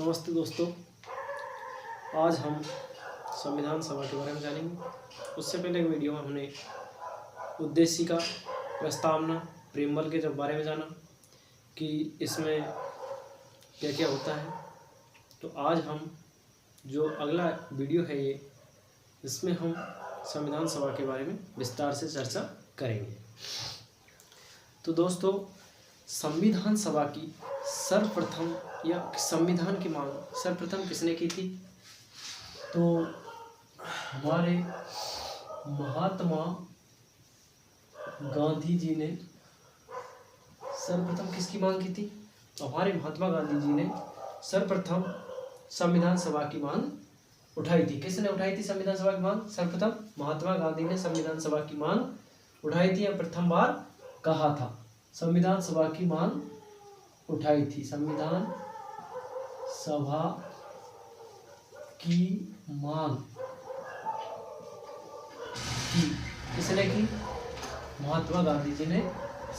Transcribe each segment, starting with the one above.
नमस्ते दोस्तों, आज हम संविधान सभा के बारे में जानेंगे। उससे पहले एक वीडियो में हमने उद्देशिका, प्रस्तावना, प्रेमबल के जब बारे में जाना कि इसमें क्या क्या होता है। तो आज हम जो अगला वीडियो है इसमें हम संविधान सभा के बारे में विस्तार से चर्चा करेंगे। तो दोस्तों, संविधान सभा की सर्वप्रथम या संविधान की मांग सर्वप्रथम किसने की थी? तो हमारे महात्मा गांधी जी ने सर्वप्रथम किसकी मांग की थी? हमारे महात्मा गांधी जी ने सर्वप्रथम संविधान सभा की मांग उठाई थी। किसने उठाई थी संविधान सभा की मांग? सर्वप्रथम महात्मा गांधी ने संविधान सभा की मांग उठाई थी या प्रथम बार कहा था। संविधान सभा की मांग उठाई थी। संविधान सभा की मांग की किसने की? महात्मा गांधी जी ने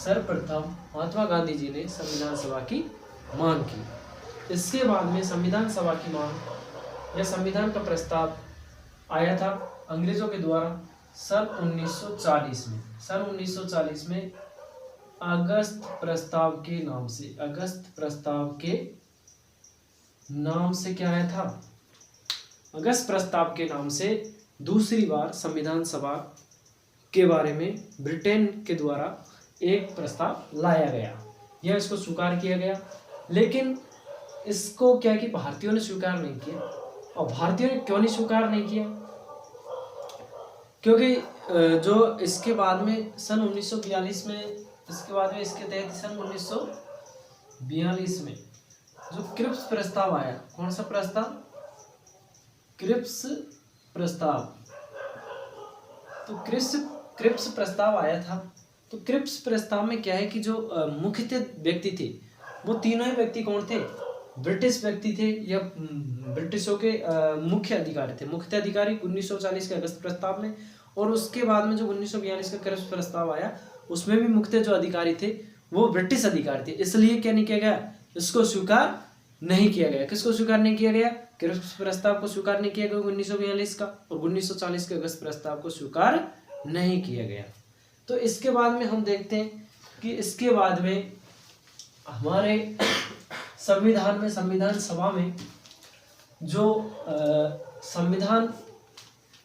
सर्वप्रथम महात्मा गांधी जी ने संविधान सभा की मांग की। इसके बाद में संविधान सभा की मांग या संविधान का प्रस्ताव आया था अंग्रेजों के द्वारा सन 1940 में। सन 1940 में अगस्त प्रस्ताव के नाम से, अगस्त प्रस्ताव के नाम से क्या आया था? अगस्त प्रस्ताव के नाम से दूसरी बार संविधान सभा के बारे में ब्रिटेन के द्वारा एक प्रस्ताव लाया गया या इसको स्वीकार किया गया। लेकिन इसको क्या कि भारतीयों ने स्वीकार नहीं किया। और भारतीयों ने क्यों नहीं स्वीकार नहीं किया? क्योंकि जो इसके बाद में सन 1942 में, इसके बाद में इसके तहत सन 1942 में जो क्रिप्स प्रस्ताव आया। कौन सा प्रस्ताव? क्रिप्स प्रस्ताव। तो क्रिप्स प्रस्ताव आया था। तो क्रिप्स प्रस्ताव में क्या है कि जो मुख्य व्यक्ति थे वो तीनों ही व्यक्ति कौन थे? ब्रिटिश व्यक्ति थे या ब्रिटिशों के मुख्य अधिकारी थे। मुख्य अधिकारी 1940 के अगस्त प्रस्ताव में, और उसके बाद में जो 1942 का क्रिप्स प्रस्ताव आया उसमें भी मुख्य जो अधिकारी थे वो ब्रिटिश अधिकारी थे। इसलिए क्या नहीं किया गया? इसको स्वीकार नहीं किया गया। किसको स्वीकार नहीं किया गया? क्रिप्स प्रस्ताव को स्वीकार नहीं किया गया 1942 का, और 1940 के अगस्त प्रस्ताव को स्वीकार नहीं किया गया। तो इसके बाद में हम देखते हैं कि इसके बाद में हमारे संविधान सभा में जो संविधान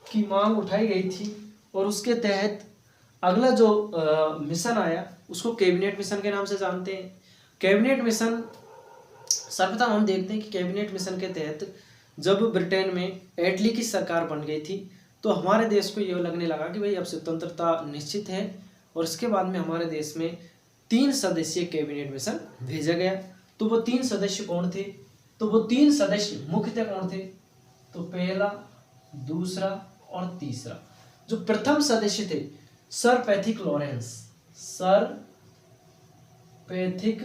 की मांग उठाई गई थी और उसके तहत अगला जो मिशन आया उसको कैबिनेट मिशन के नाम से जानते हैं। कैबिनेट मिशन सर्वप्रथम हम देखते हैं कि कैबिनेट मिशन के तहत जब ब्रिटेन में एटली की सरकार बन गई थी तो हमारे देश को ये लगने लगा कि भाई अब स्वतंत्रता निश्चित है, और इसके बाद में हमारे देश में 3 सदस्यीय कैबिनेट मिशन भेजा गया। तो वो 3 सदस्य कौन थे? तो वो 3 सदस्य मुख्यतः कौन थे? तो पहला, दूसरा और तीसरा। जो प्रथम सदस्य थे sir Pethick Lawrence, sir Pethick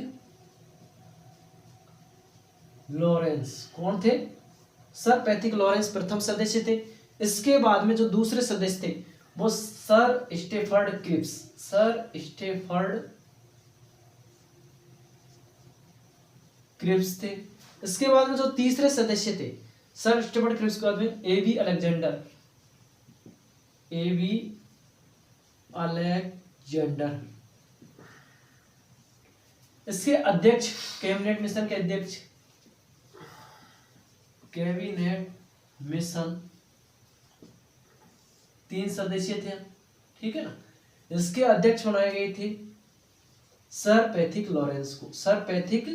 Lawrence कौन थे? सर पैथिक लॉरेंस प्रथम सदस्य थे। इसके बाद में जो दूसरे सदस्य थे वो sir Stafford Cripps, sir Stafford Cripps थे। इसके बाद में जो तीसरे सदस्य थे सर स्टेफर्ड क्रिप्स के बाद में एबी अलेक्जेंडर, एबी अलेक्जेंडर। इसके अध्यक्ष, कैबिनेट मिशन के अध्यक्ष, कैबिनेट मिशन 3 सदस्य थे, ठीक है ना। इसके अध्यक्ष बनाए गए थे सर पैथिक लॉरेंस को। सर पैथिक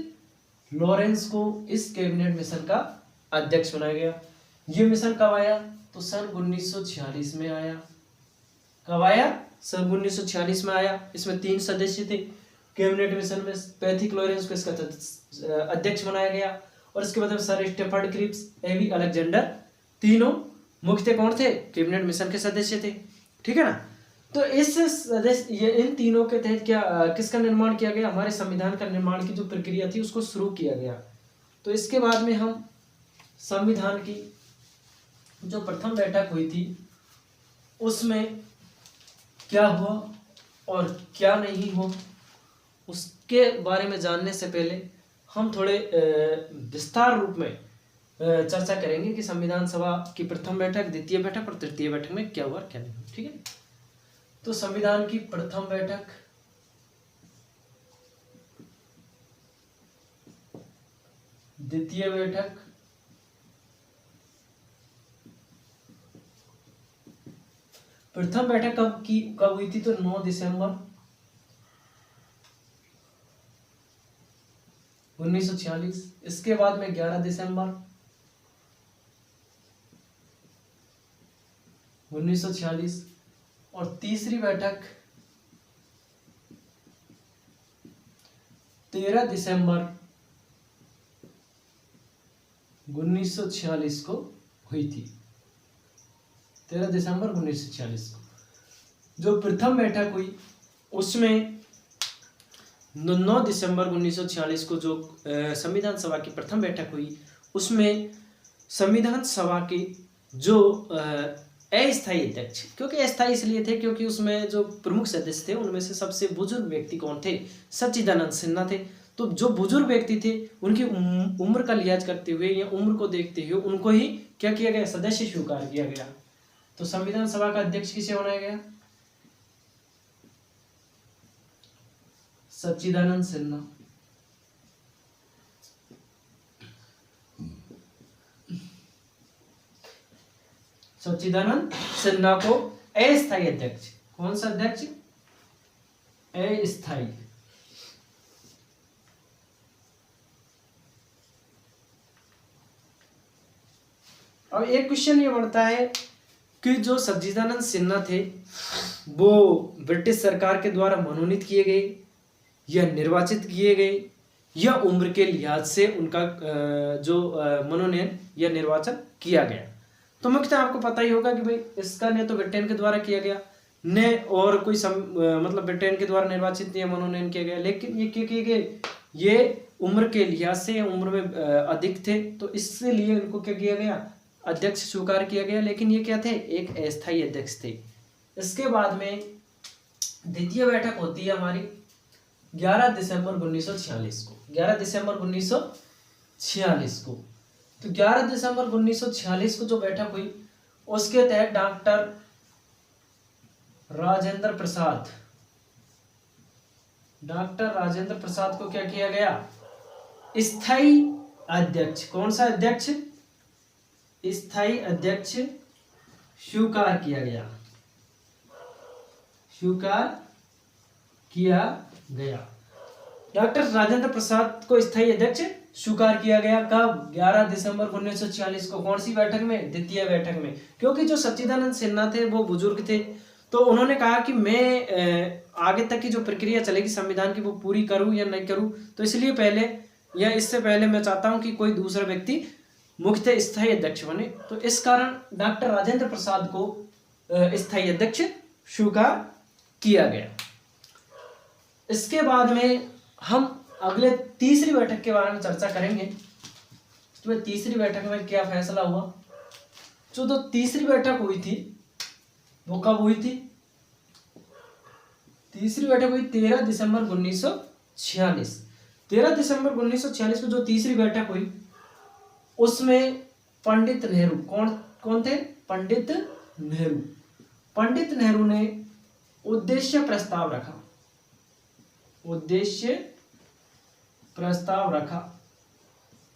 लॉरेंस को इस कैबिनेट मिशन का अध्यक्ष बनाया गया। ये मिशन कब आया? तो सन 1946 में आया। कब आया? सन 1946 में आया। इसमें 3 सदस्य थे कैबिनेट मिशन में। पैथिक लॉरेंस को इसका अध्यक्ष बनाया गया, और इसके बाद sir Stafford Cripps, A B Alexander, तीनों मुख्य कौन थे? कैबिनेट मिशन के सदस्य थे, ठीक है ना। तो इस सदस्य इन तीनों के तहत क्या किसका निर्माण किया गया? हमारे संविधान का निर्माण की जो प्रक्रिया थी उसको शुरू किया गया। तो इसके बाद में हम संविधान की जो प्रथम बैठक हुई थी उसमें क्या हुआ और क्या नहीं हुआ उसके बारे में जानने से पहले हम थोड़े विस्तार रूप में चर्चा करेंगे कि संविधान सभा की प्रथम बैठक, द्वितीय बैठक और तृतीय बैठक में क्या हुआ क्या नहीं हुआ। ठीक है, तो संविधान की प्रथम बैठक, द्वितीय बैठक, प्रथम बैठक कब हुई थी? तो 9 दिसंबर 1946। इसके बाद में 11 दिसंबर 1946 और तीसरी बैठक 13 दिसंबर 1946 को हुई थी। 13 दिसंबर 1946 को जो प्रथम बैठक हुई उसमें 9 दिसंबर 1946 को जो संविधान सभा की प्रथम बैठक हुई उसमें संविधान सभा के जो अस्थायी अध्यक्ष, क्योंकि अस्थायी इसलिए थे क्योंकि उसमें जो प्रमुख सदस्य थे उनमें से सबसे बुजुर्ग व्यक्ति कौन थे? सच्चिदानंद सिन्हा थे। तो जो बुजुर्ग व्यक्ति थे उनकी उम्र का लिहाज करते हुए या उम्र को देखते हुए उनको ही क्या किया गया? सदस्य स्वीकार किया गया। तो संविधान सभा का अध्यक्ष किसे बनाया गया? सच्चिदानंद सिन्हा। सच्चिदानंद सिन्हा को अस्थायी अध्यक्ष, कौन सा अध्यक्ष? अस्थायी। अब एक क्वेश्चन ये बनता है कि जो सच्चिदानंद सिन्हा थे वो ब्रिटिश सरकार के द्वारा मनोनीत किए गए या निर्वाचित किए गए या उम्र के लिहाज से उनका जो मनोनयन या निर्वाचन किया गया? तो मुख्यतः आपको पता ही होगा कि भाई इसका न तो ब्रिटेन के द्वारा किया गया न और कोई मतलब ब्रिटेन के द्वारा निर्वाचित या मनोनयन किया गया, लेकिन ये क्या किए गए? ये उम्र के लिहाज से उम्र में अधिक थे तो इसलिए इनको क्या किया गया? अध्यक्ष स्वीकार किया गया। लेकिन ये क्या थे? एक अस्थायी अध्यक्ष थे। इसके बाद में द्वितीय बैठक होती है हमारी 11 दिसंबर 1946 को। 11 दिसंबर 1946 को तो 11 दिसंबर 1946 को जो बैठक हुई उसके तहत डॉक्टर राजेंद्र प्रसाद को क्या किया गया? स्थायी अध्यक्ष, कौन सा अध्यक्ष? स्थायी अध्यक्ष स्वीकार किया गया। डॉक्टर राजेंद्र प्रसाद को स्थायी अध्यक्ष स्वीकार किया गया। कब? 11 दिसंबर 1946 को। कौन सी बैठक में? द्वितीय बैठक में। क्योंकि जो सच्चिदानंद सिन्हा थे वो बुजुर्ग थे तो उन्होंने कहा कि मैं आगे तक की जो प्रक्रिया चलेगी संविधान की वो पूरी करूं या नहीं करूं, तो इसलिए पहले या इससे पहले मैं चाहता हूं कि कोई दूसरा व्यक्ति मुख्य स्थायी अध्यक्ष बने। तो इस कारण डॉक्टर राजेंद्र प्रसाद को स्थायी अध्यक्ष स्वीकार किया गया। इसके बाद में हम अगले तीसरी बैठक के बारे में चर्चा करेंगे। तो तीसरी बैठक में क्या फैसला हुआ? जो तीसरी बैठक हुई थी वो कब हुई थी? तीसरी बैठक हुई 13 दिसंबर 1946। 13 दिसंबर 1946 को जो तीसरी बैठक हुई उसमें पंडित नेहरू, कौन थे? पंडित नेहरू ने उद्देश्य प्रस्ताव रखा।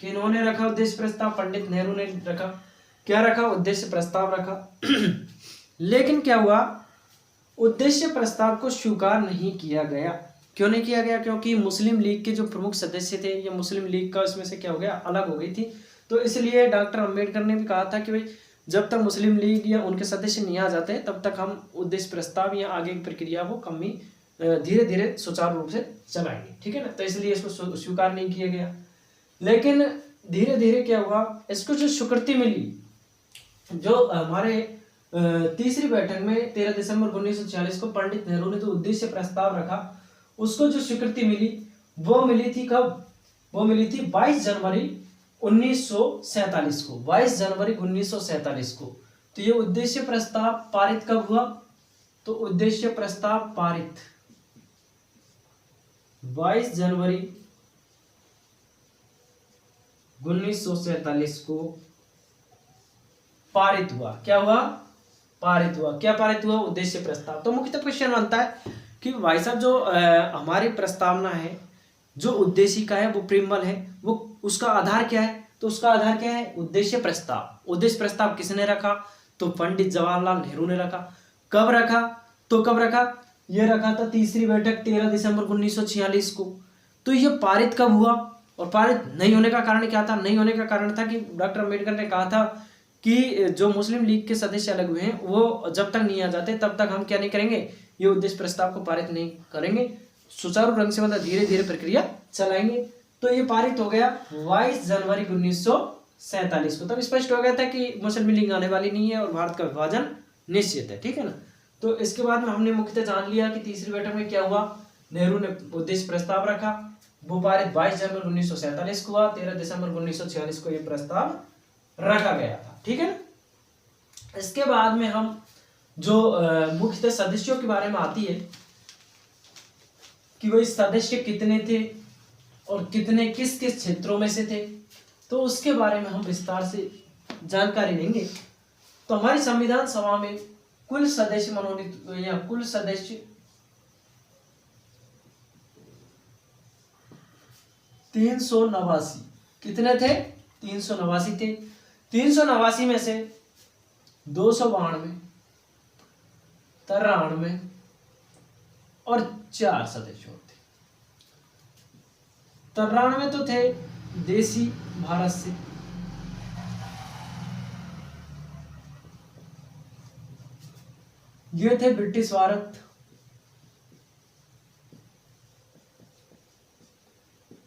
किन्होंने रखा उद्देश्य प्रस्ताव? पंडित नेहरू ने रखा। क्या रखा? उद्देश्य प्रस्ताव रखा। लेकिन क्या हुआ? उद्देश्य प्रस्ताव को स्वीकार नहीं किया गया। क्यों नहीं किया गया? क्योंकि मुस्लिम लीग के जो प्रमुख सदस्य थे या मुस्लिम लीग का इसमें से क्या हो गया? अलग हो गई थी। तो इसलिए डॉक्टर अंबेडकर ने भी कहा था कि भाई जब तक मुस्लिम लीग या उनके सदस्य नहीं आ जाते तब तक हम उद्देश्य प्रस्ताव या आगे की प्रक्रिया को धीरे धीरे सुचारू रूप से चलाएंगे। ठीक है ना? तो इसलिए इसको स्वीकार नहीं किया गया। लेकिन धीरे धीरे क्या हुआ? इसको जो स्वीकृति मिली, जो हमारे तीसरी बैठक में 13 दिसंबर 1946 को पंडित नेहरू ने जो उद्देश्य प्रस्ताव रखा उसको जो स्वीकृति मिली वो मिली थी कब? वो मिली थी 22 जनवरी 1947 को। 22 जनवरी 1947 को। तो ये उद्देश्य प्रस्ताव पारित कब हुआ? तो उद्देश्य प्रस्ताव पारित 22 जनवरी 1947 को पारित हुआ। क्या हुआ? पारित हुआ। क्या पारित हुआ? उद्देश्य प्रस्ताव। तो मुख्यतः क्वेश्चन बनता है कि भाई साहब जो हमारी प्रस्तावना है, जो उद्देशिका है, वो प्रीम्बल है, वो उसका आधार क्या है? तो उसका आधार क्या है? उद्देश्य प्रस्ताव। उद्देश्य प्रस्ताव किसने रखा? तो पंडित जवाहरलाल नेहरू ने रखा। कब रखा? तो कब रखा? ये रखा था तीसरी बैठक 13 दिसंबर 1946 को। तो ये पारित कब हुआ? और पारित नहीं होने का कारण क्या था? नहीं होने का कारण था कि डॉक्टर अम्बेडकर ने कहा था कि जो मुस्लिम लीग के सदस्य अलग हुए हैं वो जब तक नहीं आ जाते तब तक हम क्या नहीं करेंगे, ये उद्देश्य प्रस्ताव को पारित नहीं करेंगे, सुचारू ढंग से मतलब धीरे धीरे प्रक्रिया चलाएंगे। तो ये पारित हो गया 22 जनवरी 1947 को। तब स्पष्ट हो गया था कि मुस्लिम लीग आने वाली नहीं है और भारत का विभाजन निश्चित है। ठीक है ना। तो इसके बाद में हमने मुख्यतः जान लिया कि तीसरी बैठक में क्या हुआ। नेहरू ने उद्देश्य प्रस्ताव रखा, वो पारित 22 जनवरी 1947 को हुआ। 13 दिसंबर 1946 को यह प्रस्ताव रखा गया था। ठीक है ना। इसके बाद में हम जो मुख्यतः सदस्यों के बारे में आती है कि वही सदस्य कितने थे और कितने किस किस क्षेत्रों में से थे, तो उसके बारे में हम विस्तार से जानकारी लेंगे। तो हमारी संविधान सभा में कुल सदस्य मनोनीत या कुल सदस्य 389। कितने थे? 389 थे। 389 में से 292, 93 और 4 सदस्य होते। 93 तो थे देसी भारत से, ये थे ब्रिटिश भारत,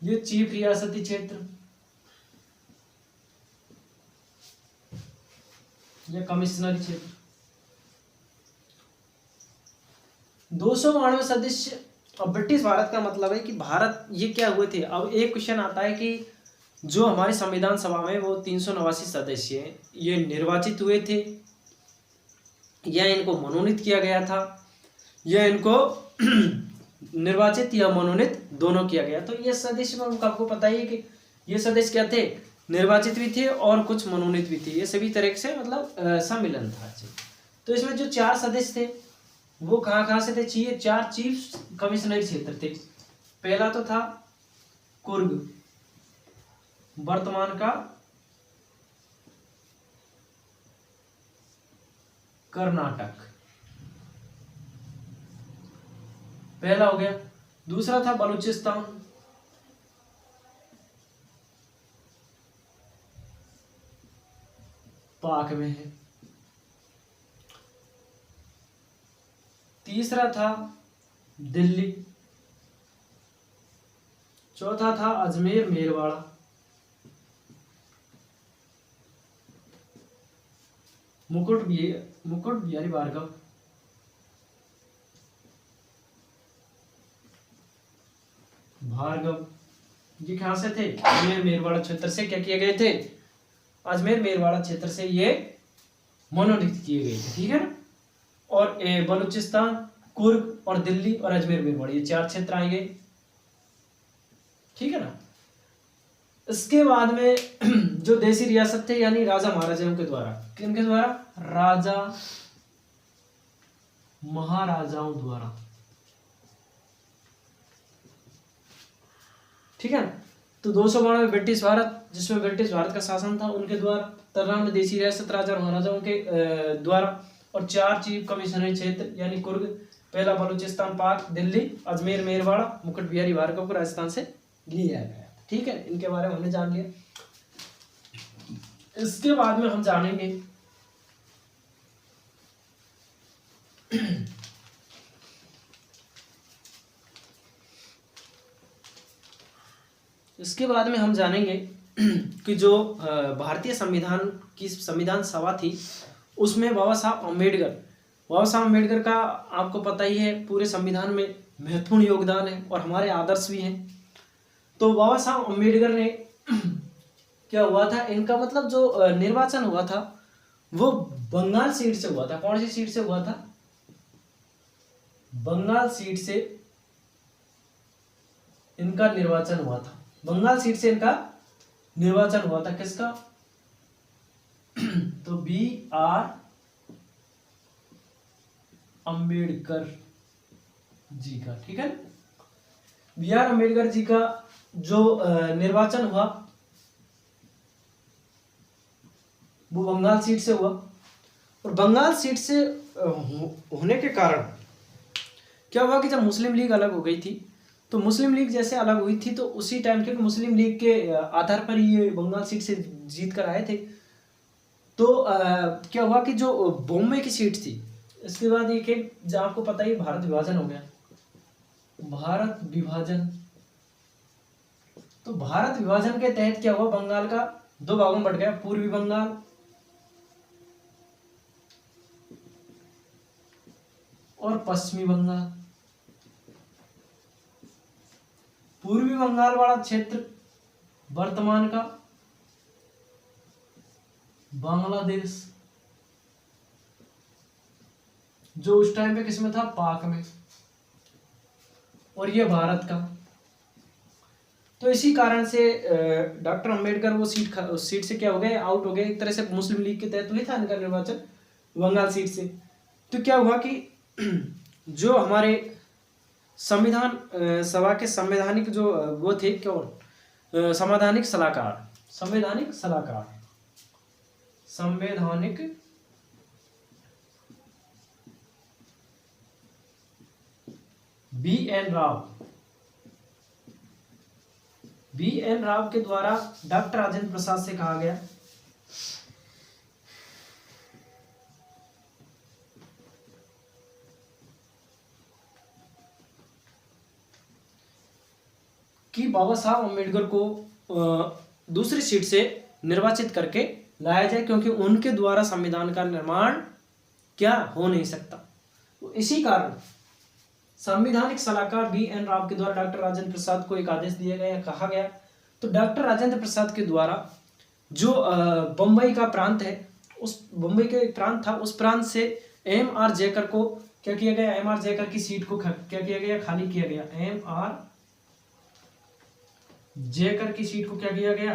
ये चीफ रियासती क्षेत्र, ये कमिश्नरी क्षेत्र। 292 सदस्य। अब ब्रिटिश भारत का मतलब है कि भारत ये क्या हुए थे। अब एक क्वेश्चन आता है कि जो हमारी संविधान सभा में वो 389 सदस्य हैं, ये निर्वाचित हुए थे या इनको मनोनीत किया गया था, या इनको निर्वाचित या मनोनीत दोनों किया गया। तो ये सदस्य में आपको पता ही है कि ये सदस्य क्या थे, निर्वाचित भी थे और कुछ मनोनीत भी थे। ये सभी तरह से मतलब सम्मिलन था। तो इसमें जो 4 सदस्य थे वो कहाँ से थे? 4 चीफ कमिश्नरी क्षेत्र थे। पहला तो था कुर्ग, वर्तमान का कर्नाटक, पहला हो गया। दूसरा था बलूचिस्तान, पाक में है। तीसरा था दिल्ली। चौथा था अजमेर मेरवाड़ा। मुकुट बिहारी भार्गव। ये कहां से थे? अजमेर मेरवाड़ा क्षेत्र से क्या किए गए थे? अजमेर मेरवाड़ा क्षेत्र से ये मनोनीत किए गए थे। ठीक है ना। और बलूचिस्तान, कुर्ग और दिल्ली और अजमेर मेरवाड़ा, ये 4 क्षेत्र आए गए। ठीक है ना। इसके बाद में जो देसी रियासत थे यानी राजा महाराजाओं के द्वारा, किनके द्वारा? राजा महाराजाओं द्वारा। ठीक है। तो 292 ब्रिटिश भारत, जिसमें ब्रिटिश भारत का शासन था उनके द्वारा। 93 देसी रियासत राजा महाराजाओं के द्वारा। और 4 चीफ कमिश्नरी क्षेत्र यानी कुर्ग, पहला बलूचिस्तान, पाक, दिल्ली, अजमेर मेरवाड़ा, मुकुट बिहारी भार्गव को राजस्थान से लिया गया। ठीक है। इनके बारे में हमने जान लिया। इसके बाद में हम जानेंगे कि जो भारतीय संविधान की संविधान सभा थी उसमें बाबा साहब अम्बेडकर का आपको पता ही है पूरे संविधान में महत्वपूर्ण योगदान है और हमारे आदर्श भी हैं। तो बाबा साहब अम्बेडकर ने क्या हुआ था, इनका मतलब जो निर्वाचन हुआ था वो बंगाल सीट से हुआ था। कौन सी सीट से हुआ था? बंगाल सीट से इनका निर्वाचन हुआ था। बंगाल सीट से इनका निर्वाचन हुआ था किसका? तो बी आर अंबेडकर जी का, ठीक है। बी आर अंबेडकर जी का जो निर्वाचन हुआ वो बंगाल सीट से हुआ, और बंगाल सीट से होने के कारण क्या हुआ कि जब मुस्लिम लीग अलग हो गई थी, तो मुस्लिम लीग जैसे अलग हुई थी तो उसी टाइम के मुस्लिम लीग के आधार पर ये बंगाल सीट से जीत कर आए थे। तो क्या हुआ कि जो बॉम्बे की सीट थी, इसके बाद एक जो आपको पता ही भारत विभाजन हो गया, भारत विभाजन। तो भारत विभाजन के तहत क्या हुआ, बंगाल का दो भागों में बट गया, पूर्वी बंगाल और पश्चिमी बंगाल। पूर्वी बंगाल वाला क्षेत्र वर्तमान का बांग्लादेश, जो उस टाइम पे किसमें था, पाक में, और ये भारत का। तो इसी कारण से डॉक्टर अंबेडकर वो सीट से क्या हो गए, आउट हो गए। एक तरह से मुस्लिम लीग के तहत हुई था इनका निर्वाचन बंगाल सीट से। तो क्या हुआ कि जो हमारे संविधान सभा के संवैधानिक जो वो थे, कौन, संवैधानिक सलाहकार, संवैधानिक सलाहकार, संवैधानिक बी.एन. राव, बी.एन. राव के द्वारा डॉक्टर राजेंद्र प्रसाद से कहा गया कि बाबा साहब अम्बेडकर को दूसरी सीट से निर्वाचित करके लाया जाए, क्योंकि उनके द्वारा संविधान का निर्माण क्या हो नहीं सकता। तो इसी कारण संवैधानिक सलाहकार बी.एन. राव के द्वारा डॉक्टर राजेंद्र प्रसाद को एक आदेश दिया गया, कहा गया। तो डॉक्टर राजेंद्र प्रसाद के द्वारा जो बम्बई का प्रांत है, उस बम्बई का एक प्रांत था, उस प्रांत से एम.आर. जयकर को क्या किया गया, एम.आर. जयकर की सीट को क्या किया गया, खाली किया गया। एम.आर. जयकर की सीट को क्या किया गया,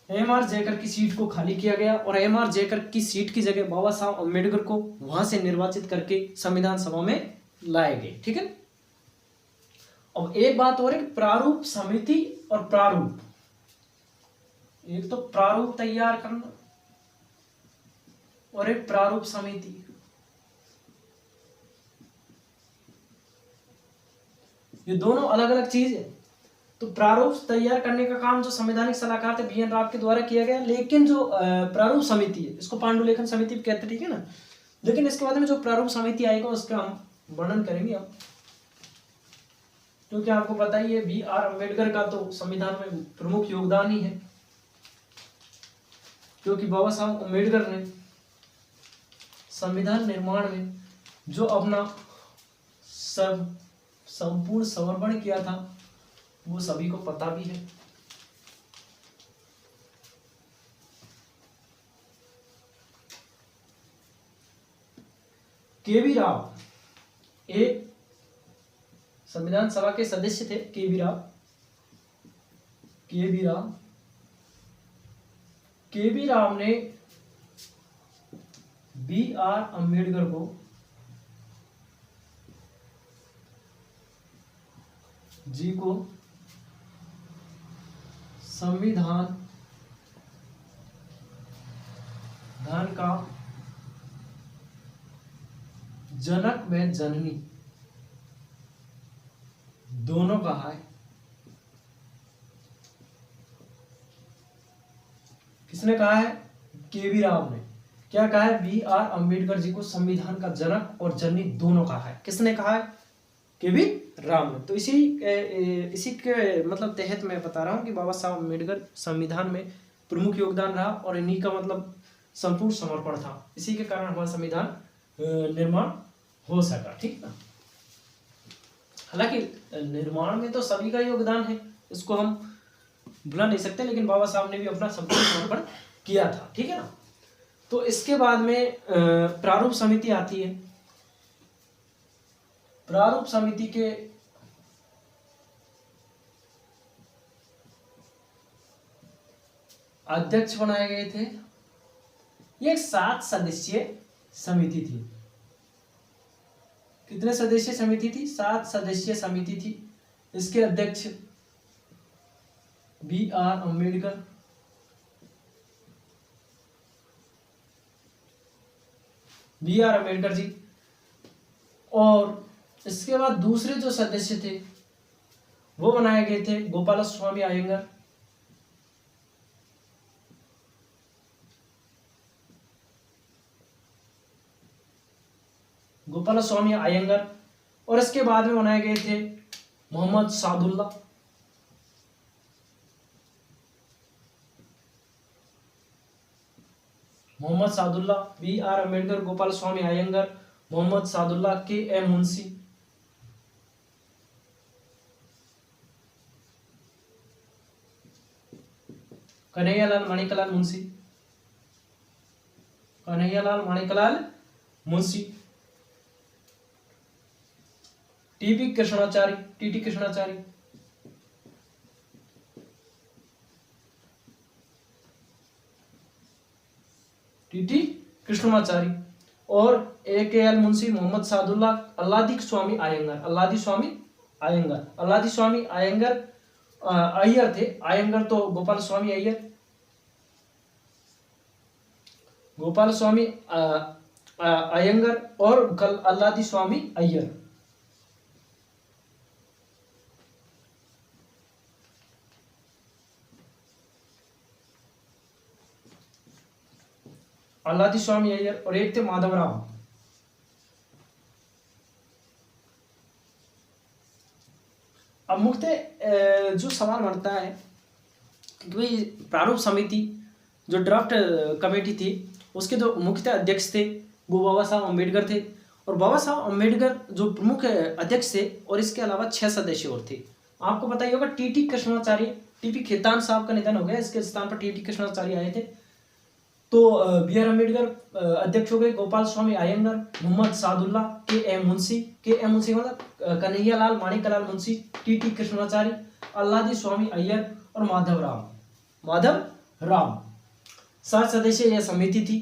एम.आर. जयकर की सीट को खाली किया गया, और एम.आर. जयकर की सीट की जगह बाबा साहब अम्बेडकर को वहां से निर्वाचित करके संविधान सभा में लाए गए, ठीक है। अब एक बात और है, प्रारूप समिति और प्रारूप, एक तो प्रारूप तैयार करना और एक प्रारूप समिति। ये दोनों अलग अलग चीज है। तो प्रारूप तैयार करने का काम जो संवैधानिक सलाहकार थे बी.एन. राव के द्वारा किया गया, लेकिन जो प्रारूप समिति है, इसको पांडुलेखन समिति भी कहते हैं, ठीक है ना। लेकिन इसके बाद में जो प्रारूप समिति आएगा उसका हम वर्णन करेंगे अब, क्योंकि आपको पता ही है बी.आर. अम्बेडकर का तो संविधान में प्रमुख योगदान ही है, क्योंकि बाबा साहब अम्बेडकर ने संविधान निर्माण में जो अपना संपूर्ण समर्पण किया था वो सभी को पता भी है। के.वी. राव एक संविधान सभा के सदस्य थे। KV. Rao, KV. Rao, KV. Rao ने बी.आर. अम्बेडकर को जी को संविधान का जनक व जननी दोनों कहा है। किसने कहा है? के.वी. राव ने। क्या कहा है? बी.आर. अम्बेडकर जी को संविधान का जनक और जननी दोनों कहा है। किसने कहा है? के.वी. राव ने। तो इसी के मतलब तहत मैं बता रहा हूं कि बाबा साहब अम्बेडकर संविधान में प्रमुख योगदान रहा और इन्हीं का मतलब संपूर्ण समर्पण था। इसी के कारण हमारा संविधान निर्माण हो सका, ठीक ना। हालांकि निर्माण में तो सभी का योगदान है, इसको हम भुला नहीं सकते, लेकिन बाबा साहब ने भी अपना संपूर्ण समर्पण किया था, ठीक है ना। तो इसके बाद में प्रारूप समिति आती है। प्रारूप समिति के अध्यक्ष बनाए गए थे। ये एक 7 सदस्यीय समिति थी। कितने सदस्यीय समिति थी? 7 सदस्यीय समिति थी। इसके अध्यक्ष B.R. अम्बेडकर, B.R. अम्बेडकर जी। और इसके बाद दूसरे जो सदस्य थे वो बनाए गए थे गोपाल स्वामी अयंगर, गोपाल स्वामी अयंगर। और इसके बाद में बनाए गए थे Mohammad Saadulla, Mohammad Saadulla, B.R. Ambedkar, Gopal Swami Ayyangar, Mohammad Saadulla, K.M. Munshi. Kanhaiyalal Maniklal Munshi, Kanhaiyalal Maniklal Munshi. TP. Krishnachari, TT. Krishnachari, TT. Krishnachari. और A.K.L. मुंशी, मोहम्मद सादुल्ला, अल्लादी स्वामी अयंगर, अल्लादी स्वामी अयंगर, अल्लादी स्वामी अयंगर अय्यर थे। अयंगर तो गोपाल स्वामी अय्यर, गोपाल स्वामी अयंगर और अल्लादी स्वामी अय्यर। अल्लादी स्वामी अय्यर और एक थे माधवराव। अब मुख्य जो सवाल बनता है कि भाई प्रारूप समिति जो ड्राफ्ट कमेटी थी उसके जो मुख्य अध्यक्ष थे वो बाबा साहब अम्बेडकर थे। और बाबा साहब अम्बेडकर जो प्रमुख अध्यक्ष थे और इसके अलावा 6 सदस्य और थे। आपको पता ही होगा टी.टी. कृष्णाचार्य, टी.पी. खेतान साहब का निधन हो गया, इसके स्थान पर टी.टी. कृष्णाचार्य आए थे। तो B.R. अम्बेडकर अध्यक्ष हो गए, गोपाल स्वामी अयंगर, मोहम्मद सादुल्ला, K.M. मुंशी, K.M. मुंशी मतलब कन्हैयालाल माणिकलाल मुंशी, टी.टी. कृष्णाचार्य, अल्लादी स्वामी अय्यर और माधव राम। 7 सदस्य यह समिति थी।